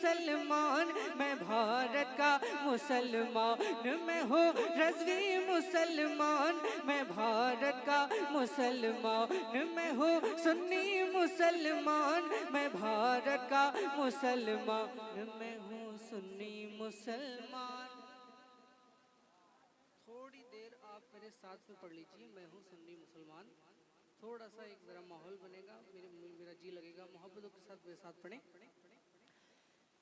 मुसलमान, मैं भारत का मुसलमान, मैं हूँ रज़वी मुसलमान, मैं भारत का मुसलमान, मैं हूँ सुन्नी मुसलमान, मैं भारत का मुसलमान, मैं हूँ सुन्नी मुसलमान। थोड़ी देर आप मेरे साथ में पढ़ लीजिए, मैं हूँ सुन्नी मुसलमान। थोड़ा सा एक जरा माहौल बनेगा, मेरा जी लगेगा। मोहब्बतों के साथ मेरे साथ पढ़ें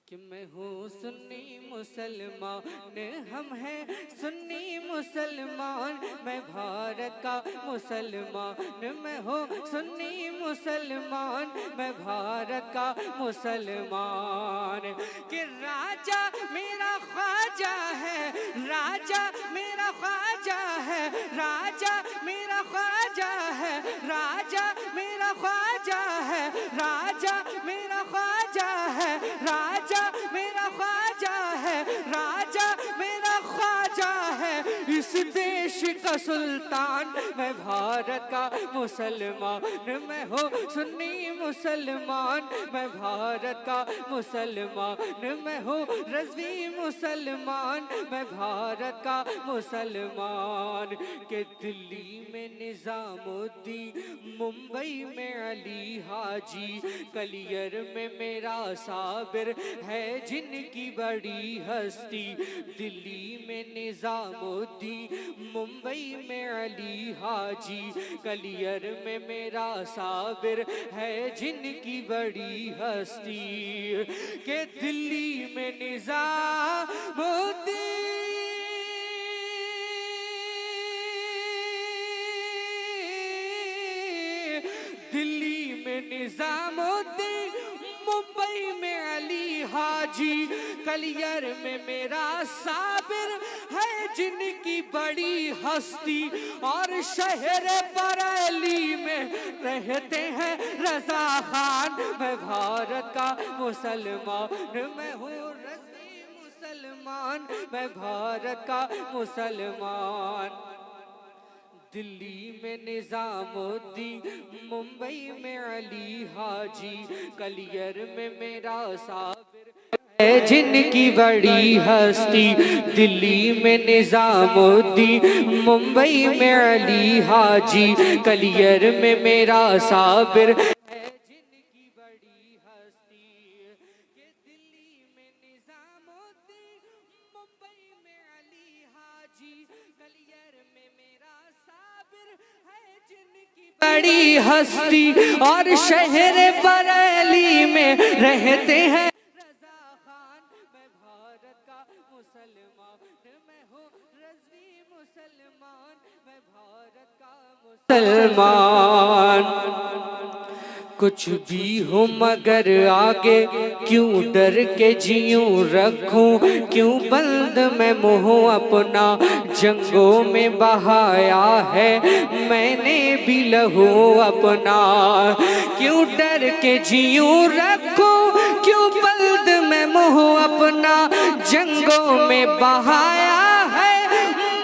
कि मैं हूँ सुन्नी मुसलमान, हम हैं सुन्नी मुसलमान, मैं भारत का मुसलमान, मैं हूँ सुन्नी मुसलमान, मैं भारत का मुसलमान। कि राजा मेरा ख्वाजा है, राजा मेरा ख्वाजा है, राजा मेरा ख्वाजा है, राजा मेरा ख्वाजा है, राजा मेरा ख्वाजा है, राजा मेरा ख्वाजा है, राजा मेरा ख्वाजा है, इस देश का सुल्तान, मैं भारत का मुसलमान, मैं हूँ सुन्नी मुसलमान, मैं भारत का मुसलमान, मैं हूँ रज़वी मुसलमान, मैं भारत का मुसलमान। के दिल्ली में निज़ामुद्दीन, मुंबई में अली हाजी, कलियर में मेरा साबिर है जिनकी बड़ी हस्ती। दिल्ली में निज़ामुद्दीन, मुंबई में अली हाजी, कलियर में मेरा साबिर है जिनकी बड़ी हस्ती। के दिल्ली में निज़ामुद्दीन, दिल्ली में निज़ामुद्दीन, मुंबई में अली हाजी, कलियर में मेरा साबिर है जिनकी बड़ी हस्ती। और शहर बरेली में रहते हैं रज़ा खान, मैं भारत का मुसलमान, मैं हूँ रज़वी मुसलमान, मैं भारत का मुसलमान। दिल्ली में निज़ामुद्दीन, मुंबई में अली हाजी, कलियर में मेरा साबिर है जिनकी बड़ी हस्ती। दिल्ली में निज़ामुद्दीन, मुंबई में अली हाजी, कलियर में मेरा साबिर है जिनकी बड़ी हस्ती। के दिल्ली में निज़ामुद्दीन, मुंबई में अली हाजी, कलियर में मेरा साबिर है जिनकी बड़ी हस्ती। और शहर बरेली में रहते हैं रज़ा खान, मैं भारत का मुसलमान, मैं हूँ रज़वी मुसलमान, मैं भारत का मुसलमान। कुछ भी हो मगर आगे क्यों डर के जीऊं रखूं, क्यों बंद मैं मुँह अपना जंगों में बहाया है मैंने भी लहू अपना। क्यों डर के जीऊं रखूं, क्यों बंद मैं मुँह अपना जंगों में बहाया है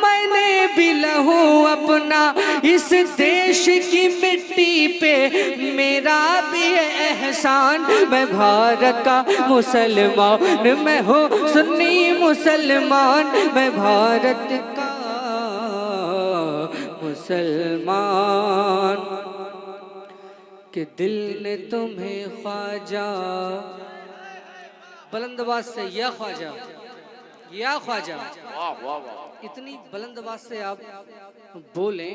मैंने भी लहू अपना। इस देश की मिट्टी पे मेरा भी एहसान, मैं भारत का मुसलमान, मैं हूँ सुन्नी मुसलमान, मैं भारत का मुसलमान। कि दिल ने तुम्हें ख्वाजा, बुलंद आवाज से या ख्वाजा, या ख्वाजा, इतनी बुलंद आवाज से आप बोलें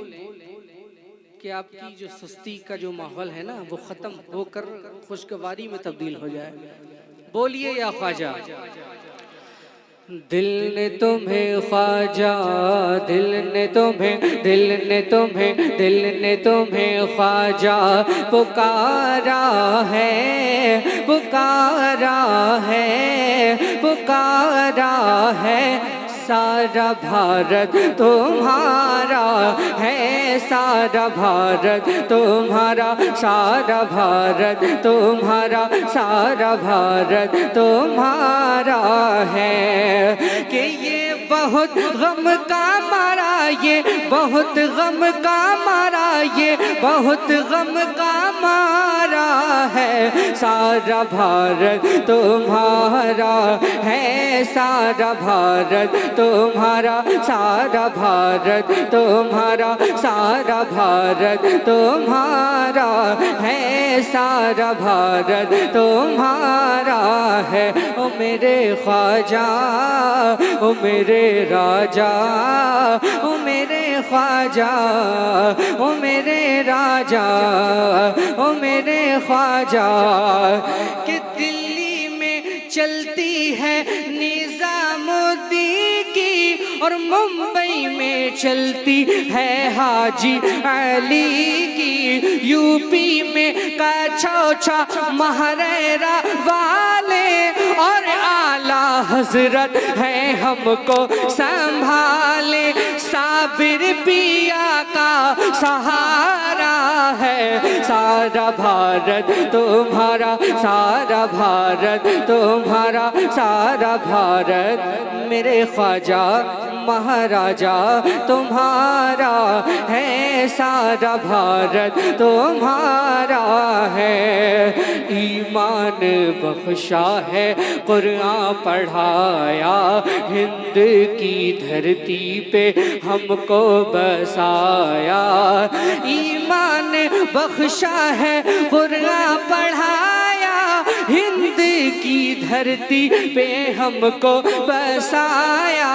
कि आपकी जो सुस्ती का जो माहौल है ना वो खत्म होकर खुशगवारी में तब्दील हो जाए। बोलिए या ख्वाजा। दिल ने तुम्हें ख्वाजा, दिल ने तुम्हें, दिल ने तुम्हें, दिल ने तुम्हें ख्वाजा पुकारा है, पुकारा है, पुकारा है। सारा भारत तुम्हारा है, सारा भारत तुम्हारा, सारा भारत तुम्हारा, सारा भारत तुम्हारा है। कि ये बहुत गम का मारा, ये बहुत गम का मारा, ये बहुत गम का मारा है, सारा भारत तुम्हारा है, सारा भारत तुम्हारा, सारा भारत तुम्हारा, सारा भारत तुम्हारा है, सारा भारत तुम्हारा है। ओ मेरे ख्वाजा, ओ मेरे राजा, ओ मेरे ख्वाजा, ओ मेरे राजा, ओ मेरे ख्वाजा, कि दिल्ली में चलती है निजामुद्दीन की और मुंबई में चलती है हाजी अली की, यूपी में कछौछा महरेरा वाले और आला हजरत है हमको संभाले, साबिर पिया का सहारा है, सारा भारत तुम्हारा, सारा भारत तुम्हारा, सारा भारत मेरे ख्वाजा महाराजा तुम्हारा है, सारा भारत तुम्हारा है। ईमान बख्शा है, कुरान पढ़ाया, हिंद की धरती पे हमको बसाया, ईमान बख्शा है, कुरान पढ़ाया, हिंद की धरती पे हमको बसाया,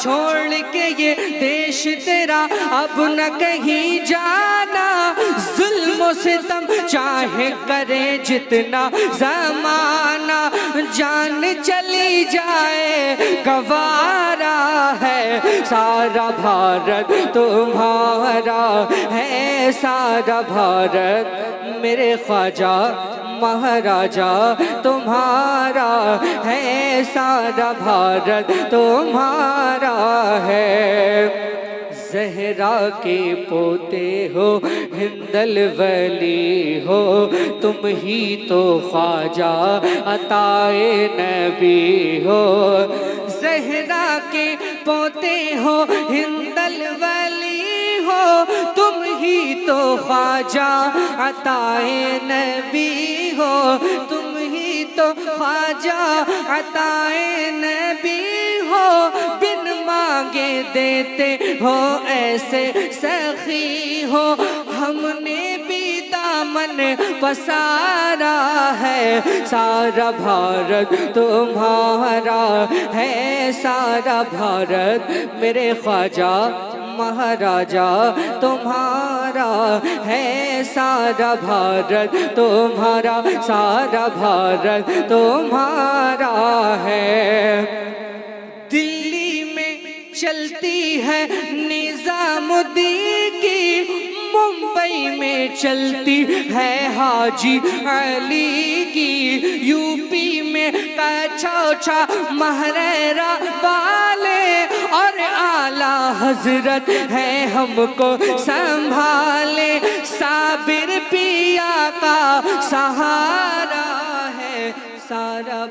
छोड़ के ये देश तेरा अब न कहीं जाना, जुल्म सितम चाहे करे जितना जमाना, जान चली जाए गवारा है, सारा भारत तुम्हारा है, सारा भारत मेरे ख्वाजा महाराजा तुम्हारा है, सारा भारत तुम्हारा है। ज़हरा के पोते हो, हिंदल वली हो, तुम ही तो ख्वाजा अताए नबी हो, ज़हरा के पोते हो, हिंदल वली हो, तुम ही तो ख्वाजा अताए नबी हो, तुम ही तो ख्वाजा अताए नबी हो, बिन मांगे देते हो ऐसे सखी हो, हमने भी दामन पसारा है, सारा भारत तुम्हारा है, सारा भारत मेरे ख्वाजा महाराजा तुम्हारा है, सारा भारत तुम्हारा, सारा भारत तुम्हारा है। दिल्ली में चलती है निजामुद्दीन की, मुंबई में चलती है हाजी अली की, यूपी में कछौछा महरेरा वाले और आला हजरत है हमको संभाले, साबिर पिया का सहारा है, सारा